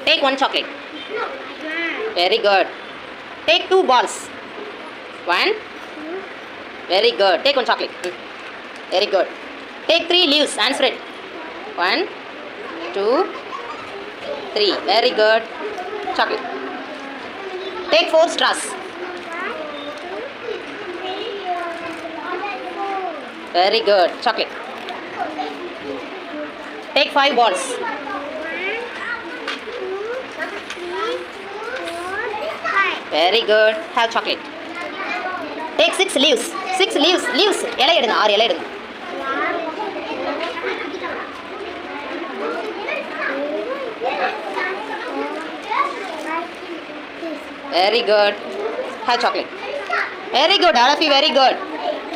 Take one chocolate. Very good. Take two balls. One. Very good. Take one chocolate. Very good. Take three leaves and spread. One, two, three. Very good. Chocolate. Take four straws. Very good. Chocolate. Take five balls. Very good. Have chocolate. Take six leaves. Six leaves. Leaves. இலை எடுங்க 6 இலை எடுங்க. Very good. Have chocolate. Very good. All of you very good.